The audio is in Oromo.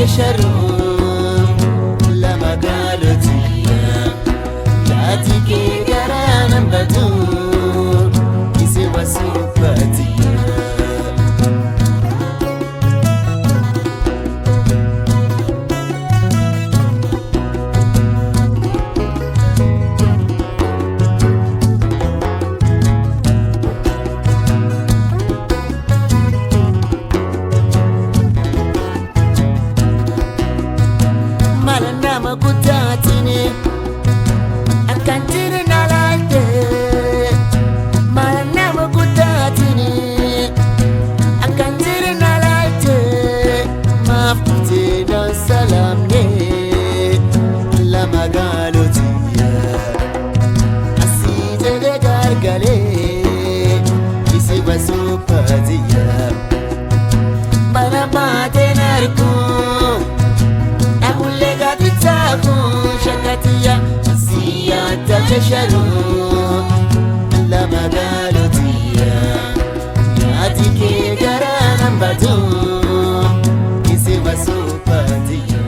تشرون لما قالت لا تيجي قرانا بدون يسوى سوباتي nama kutatini akan tirna lalte nama kutatini akan tirna lalte mafti dan salam ne lama galotiya asite de gargale isi basupatiya barabate narku شكتيا سيادة تشرون لما قالوا تيا ياتيكي قرانا بدون يسوى سوباتيا